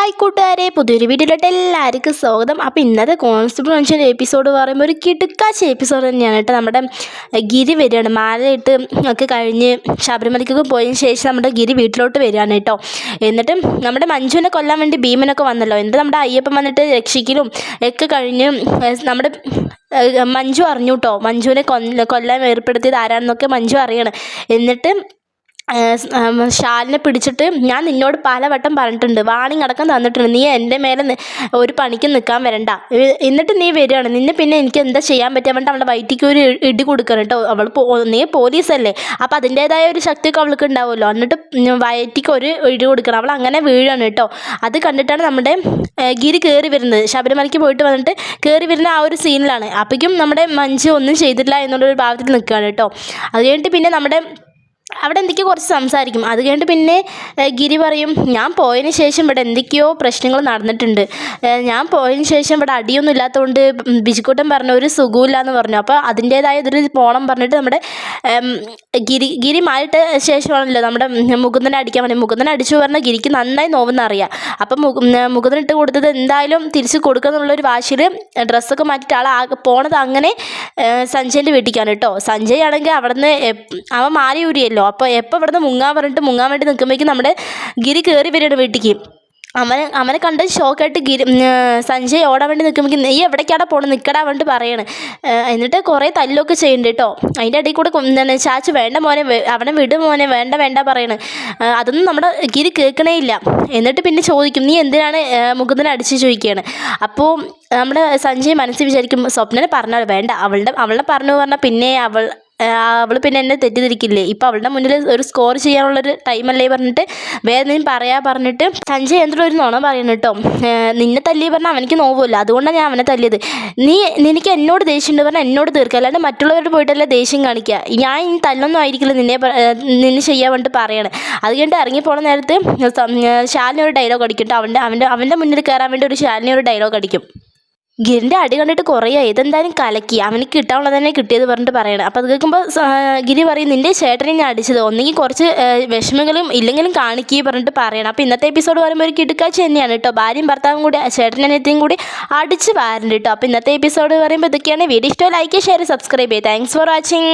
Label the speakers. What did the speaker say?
Speaker 1: Hi കൂട്ടുകാരെ, പുതിയൊരു വീഡിയോയിലോട്ട് എല്ലാവർക്കും സ്വാഗതം. അപ്പോൾ ഇന്നത്തെ കോൺസ്റ്റബിൾ എപ്പിസോഡ് പറയുമ്പോൾ ഒരു കിടുക്കാച്ച എപ്പിസോഡ് തന്നെയാണ് കേട്ടോ. നമ്മുടെ ഗിരി വരികയാണ്, മാലയിട്ട് ഒക്കെ കഴിഞ്ഞ് ശബരിമലയ്ക്കൊക്കെ പോയതിന് ശേഷം നമ്മുടെ ഗിരി വീട്ടിലോട്ട് വരികയാണ് കേട്ടോ. എന്നിട്ട് നമ്മുടെ മഞ്ജുവിനെ കൊല്ലാൻ വേണ്ടി ഭീമനൊക്കെ വന്നല്ലോ. എന്നിട്ട് നമ്മുടെ അയ്യപ്പൻ വന്നിട്ട് രക്ഷിക്കലും ഒക്കെ കഴിഞ്ഞ് നമ്മുടെ മഞ്ജു അറിഞ്ഞു കേട്ടോ. മഞ്ജുവിനെ കൊല്ലാൻ ഏർപ്പെടുത്തിയത് ആരാണെന്നൊക്കെ മഞ്ജു അറിയണം. എന്നിട്ട് ശാലിനെ പിടിച്ചിട്ട് ഞാൻ നിന്നോട് പലവട്ടം പറഞ്ഞിട്ടുണ്ട്, വാണിംഗ് അടക്കം തന്നിട്ടുണ്ട്, നീ എൻ്റെ മേലെ ഒരു പണിക്ക് നിൽക്കാൻ വരണ്ട, എന്നിട്ട് നീ വരികയാണ്, നിന്നെ പിന്നെ എനിക്ക് എന്താ ചെയ്യാൻ പറ്റാൻ വേണ്ടി അവളുടെ വയറ്റിക്ക് ഒരു ഇടി കൊടുക്കണം കേട്ടോ. അവൾ നീ പോലീസല്ലേ, അപ്പോൾ അതിൻ്റേതായ ഒരു ശക്തിയൊക്കെ അവൾക്ക് ഉണ്ടാവുമല്ലോ. എന്നിട്ട് വയറ്റിക്ക് ഒരു ഇടി കൊടുക്കണം. അവൾ അങ്ങനെ വീഴാണ് കേട്ടോ. അത് കണ്ടിട്ടാണ് നമ്മുടെ ഗിരി കയറി വരുന്നത്. ശബരിമലയ്ക്ക് പോയിട്ട് വന്നിട്ട് കയറി വരുന്ന ആ ഒരു സീനിലാണ്. അപ്പോഴേക്കും നമ്മുടെ മഞ്ജു ഒന്നും ചെയ്തിട്ടില്ല എന്നുള്ളൊരു ഭാവത്തിൽ നിൽക്കുകയാണ് കേട്ടോ. അത് കഴിഞ്ഞിട്ട് പിന്നെ നമ്മുടെ അവിടെ എന്തൊക്കെയോ കുറച്ച് സംസാരിക്കും. അത് കഴിഞ്ഞിട്ട് പിന്നെ ഗിരി പറയും, ഞാൻ പോയതിന് ശേഷം ഇവിടെ എന്തൊക്കെയോ പ്രശ്നങ്ങൾ നടന്നിട്ടുണ്ട്, ഞാൻ പോയതിന് ശേഷം ഇവിടെ അടിയൊന്നും ഇല്ലാത്തതുകൊണ്ട് ബിജുക്കുട്ടൻ പറഞ്ഞ ഒരു സുഖമില്ല എന്ന് പറഞ്ഞു. അപ്പോൾ അതിൻ്റേതായ ഇതൊരു പോണം പറഞ്ഞിട്ട് നമ്മുടെ ഗിരി മാറിയിട്ട് ശേഷമാണല്ലോ നമ്മുടെ മുകുന്ദനെ അടിക്കാൻ വേണ്ടി. മുകുന്ദനെ അടിച്ചു പറഞ്ഞാൽ ഗിരിക്ക് നന്നായി നോവെന്നറിയാം. അപ്പം മുകുന്ദൻ ഇട്ട് കൊടുത്തത് എന്തായാലും തിരിച്ച് കൊടുക്കുക എന്നുള്ളൊരു വാശിയിൽ ഡ്രസ്സൊക്കെ മാറ്റിയിട്ട് ആൾ പോണത് അങ്ങനെ സഞ്ജയൻ്റെ വീട്ടിലേക്കാണ് കേട്ടോ. സഞ്ജയ് ആണെങ്കിൽ അവിടെ നിന്ന് അവൻ മാറി ഊരിയല്ലോ. അപ്പോൾ എപ്പോൾ ഇവിടുന്ന് മുങ്ങാൻ വേണ്ടി നിൽക്കുമ്പോഴേക്കും നമ്മുടെ ഗിരി കയറി വരികയാണ് വീട്ടിലേക്ക്. അവനെ കണ്ട് ഷോക്കായിട്ട് സഞ്ജയ് ഓടാൻ വേണ്ടി നിൽക്കുമ്പോൾ നീ എവിടേക്കാണ് പോകണം, നിൽക്കടാ വേണ്ടി പറയാണ്. എന്നിട്ട് കുറേ തല്ലൊക്കെ ചെയ്യുന്നുണ്ട് കേട്ടോ. അതിൻ്റെ ഇടയിൽ കൂടെ എന്താണ് ചാച്ചു വേണ്ട മോനെ, അവനെ വിട് മോനെ, വേണ്ട പറയണ്. അതൊന്നും നമ്മുടെ ഗിരി കേൾക്കണേ ഇല്ല. എന്നിട്ട് പിന്നെ ചോദിക്കും, നീ എന്തിനാണ് മുകുന്ദനെ അടിച്ച് ചോദിക്കുകയാണ്. അപ്പോൾ നമ്മുടെ സഞ്ജയ് മനസ്സിൽ വിചാരിക്കും, സ്വപ്നനെ പറഞ്ഞാൽ വേണ്ട, അവളുടെ പറഞ്ഞു പറഞ്ഞാൽ പിന്നെ അവൾ പിന്നെ എന്നെ തെറ്റിദ്ധരിക്കില്ലേ, ഇപ്പോൾ അവളുടെ മുന്നിൽ ഒരു സ്കോർ ചെയ്യാനുള്ളൊരു ടൈമല്ലേ പറഞ്ഞിട്ട് വേറെ നീ പറഞ്ഞിട്ട് സഞ്ജയ് എന്തൊരു ഒരു നുണ പറയണം കേട്ടോ. നിന്നെ തല്ലി പറഞ്ഞാൽ അവനിക്ക് നോവുമല്ലോ, അതുകൊണ്ടാണ് ഞാൻ അവനെ തല്ലിയത്. നിനക്ക് എന്നോട് ദേഷ്യമുണ്ട് പറഞ്ഞാൽ എന്നോട് തീർക്കുക, അല്ലാണ്ട് മറ്റുള്ളവരോട് പോയിട്ടല്ലേ ദേഷ്യം കാണിക്കുക. ഞാൻ ഇനി തല്ലൊന്നും ആയിരിക്കില്ല നിന്നെ ചെയ്യാൻ വേണ്ടിയിട്ട് പറയാണ്. അത് കഴിഞ്ഞിട്ട് ഇറങ്ങിപ്പോണ നേരത്ത് ശാലിനെ ഒരു ഡയലോഗ് അടിക്കും കേട്ടോ. അവൻ്റെ മുന്നിൽ കയറാൻ വേണ്ടി ഒരു ശാലിനെ ഒരു ഡയലോഗ് അടിക്കും. ഗിരിൻ്റെ അടി കണ്ടിട്ട് കുറേയായി, ഇതെന്തായാലും കലക്കി, അവനിക്ക് കിട്ടാനുള്ളത് തന്നെ കിട്ടിയത് പറഞ്ഞിട്ട് പറയണം. അപ്പോൾ അത് കേൾക്കുമ്പോൾ ഗിരി പറയും, നിൻ്റെ ചേട്ടനെ ഞാൻ അടിച്ചത്, ഒന്നെങ്കിൽ കുറച്ച് വിഷമങ്ങളും ഇല്ലെങ്കിലും കാണിക്കുക പറഞ്ഞിട്ട് പറയണം. അപ്പോൾ ഇന്നത്തെ എപ്പിസോഡ് പറയുമ്പോൾ ഒരു കിടുക്കാഴ്ച തന്നെയാണ് കേട്ടോ. ഭാര്യയും ഭർത്താവും കൂടി ചേട്ടനെത്തിയും കൂടി അടിച്ച് വാരുന്നുണ്ട് കേട്ടോ. അപ്പോൾ ഇന്നത്തെ എപ്പിസോഡ് പറയുമ്പോൾ ഇതൊക്കെയാണ്. വീഡിയോ ഇഷ്ടം ലൈക്ക് ഷെയർ സബ്സ്ക്രൈബ് ചെയ്യുക. Thanks for watching.